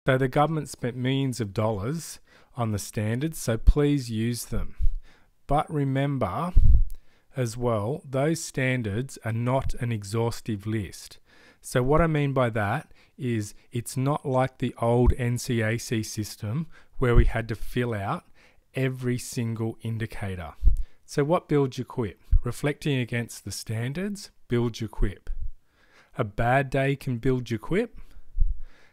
So the government spent millions of dollars on the standards, so please use them. But remember as well, those standards are not an exhaustive list. So what I mean by that is it's not like the old NCAC system where we had to fill out every single indicator. So what builds your QIP? Reflecting against the standards builds your QIP. A bad day can build your QIP,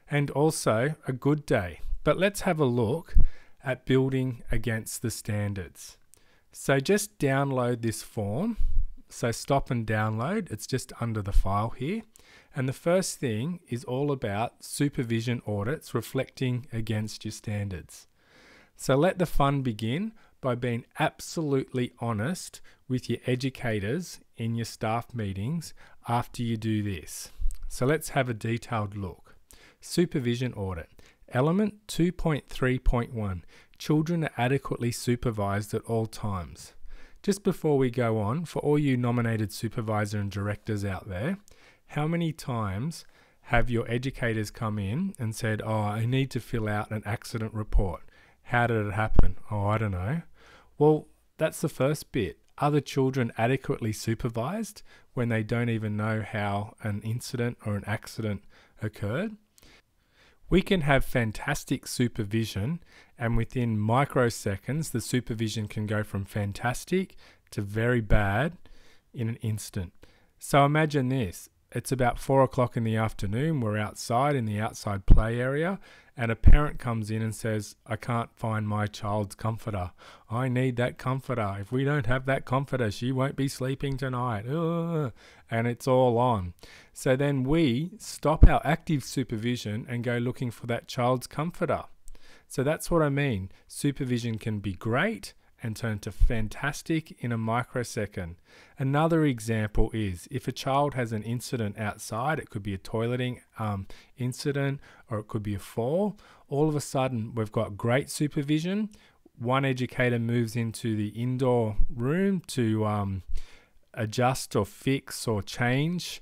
and also a good day. But let's have a look at building against the standards. So just download this form. So stop and download. It's just under the file here. And the first thing is all about supervision audits reflecting against your standards. So let the fun begin by being absolutely honest with your educators in your staff meetings after you do this. So let's have a detailed look. Supervision audit. Element 2.3.1. Children are adequately supervised at all times. Just before we go on, for all you nominated supervisor and directors out there, how many times have your educators come in and said, oh, I need to fill out an accident report? How did it happen? Oh, I don't know. Well, that's the first bit. Are the children adequately supervised when they don't even know how an incident or an accident occurred? We can have fantastic supervision, and within microseconds, the supervision can go from fantastic to very bad in an instant. So imagine this. It's about 4 o'clock in the afternoon. We're outside in the outside play area, and a parent comes in and says, I can't find my child's comforter. I need that comforter. If we don't have that comforter, she won't be sleeping tonight. Ugh. And it's all on. So then we stop our active supervision and go looking for that child's comforter. So that's what I mean. Supervision can be great and turn to fantastic in a microsecond. Another example is if a child has an incident outside, it could be a toileting incident or it could be a fall. All of a sudden, we've got great supervision. One educator moves into the indoor room to adjust or fix or change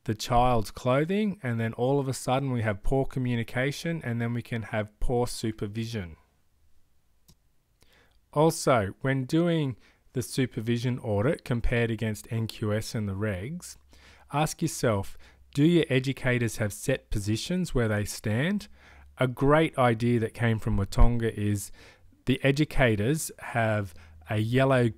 the child's clothing, and then all of a sudden we have poor communication, and then we can have poor supervision. Also, when doing the supervision audit compared against NQS and the regs, ask yourself, do your educators have set positions where they stand? A great idea that came from Watonga is the educators have a yellow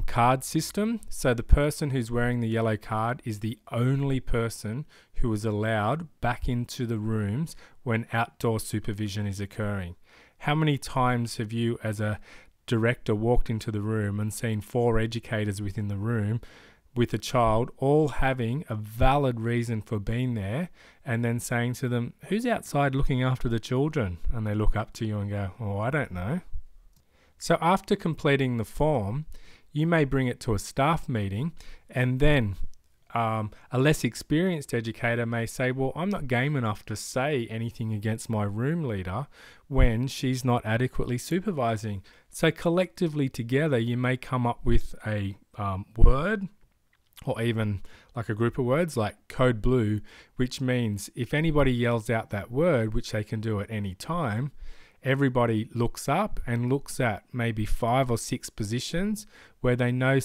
card system. So the person who's wearing the yellow card is the only person who is allowed back into the rooms when outdoor supervision is occurring. How many times have you as a director walked into the room and seen 4 educators within the room with a child all having a valid reason for being there, and then saying to them, who's outside looking after the children? And they look up to you and go, oh, I don't know. So after completing the form, you may bring it to a staff meeting, and then a less experienced educator may say, well, I'm not game enough to say anything against my room leader when she's not adequately supervising. So collectively together, you may come up with a word, or even like a group of words like code blue, which means if anybody yells out that word, which they can do at any time, everybody looks up and looks at maybe 5 or 6 positions where they know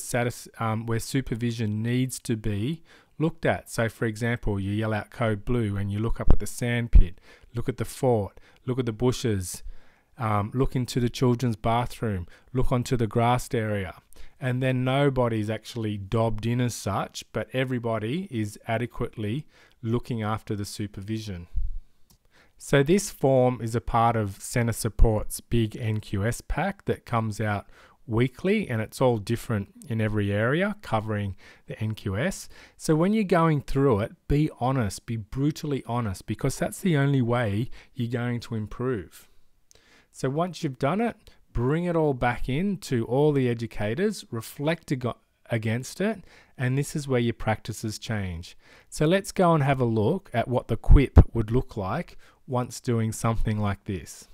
where supervision needs to be looked at. So for example, you yell out code blue and you look up at the sand pit, look at the fort, look at the bushes, look into the children's bathroom, look onto the grassed area. And then nobody's actually dobbed in as such, but everybody is adequately looking after the supervision. So this form is a part of Centre Support's big NQS pack that comes out weekly, and it's all different in every area covering the NQS. So when you're going through it, be honest, be brutally honest, because that's the only way you're going to improve. So once you've done it, bring it all back in to all the educators, reflect against it, and this is where your practices change. So let's go and have a look at what the QIP would look like once doing something like this.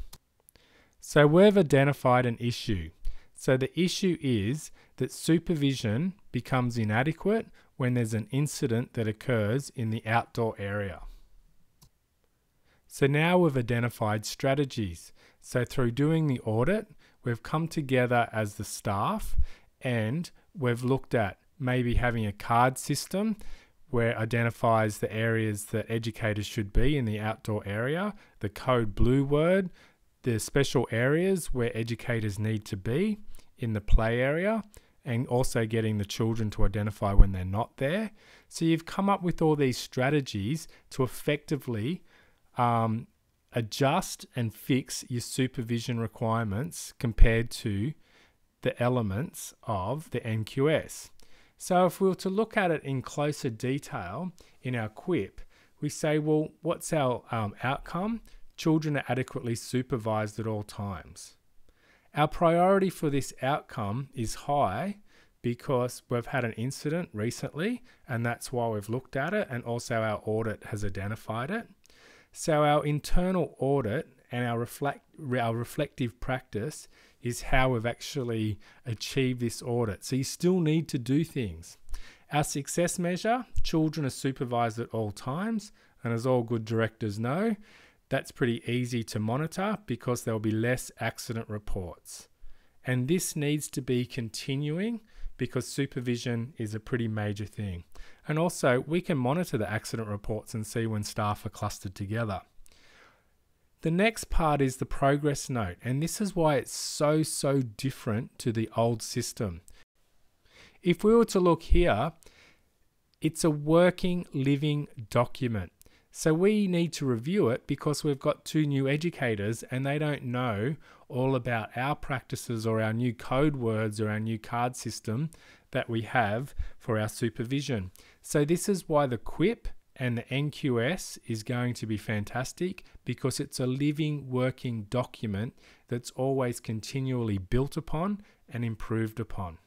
So we've identified an issue. So the issue is that supervision becomes inadequate when there's an incident that occurs in the outdoor area. So now we've identified strategies. So through doing the audit, we've come together as the staff and we've looked at maybe having a card system where it identifies the areas that educators should be in the outdoor area, the code blue word, the special areas where educators need to be in the play area, and also getting the children to identify when they're not there. So you've come up with all these strategies to effectively adjust and fix your supervision requirements compared to the elements of the NQS. So if we were to look at it in closer detail in our QIP, we say, well, what's our outcome? Children are adequately supervised at all times. Our priority for this outcome is high because we've had an incident recently, and that's why we've looked at it, and also our audit has identified it. So our internal audit and our reflective practice is how we've actually achieved this audit. So you still need to do things. Our success measure, children are supervised at all times, and as all good directors know, that's pretty easy to monitor because there'll be less accident reports. And this needs to be continuing because supervision is a pretty major thing. And also we can monitor the accident reports and see when staff are clustered together. The next part is the progress note, and this is why it's so different to the old system. If we were to look here, it's a working, living document. So we need to review it because we've got 2 new educators and they don't know all about our practices or our new code words or our new card system that we have for our supervision. So this is why the QIP and the NQS is going to be fantastic, because it's a living, working document that's always continually built upon and improved upon.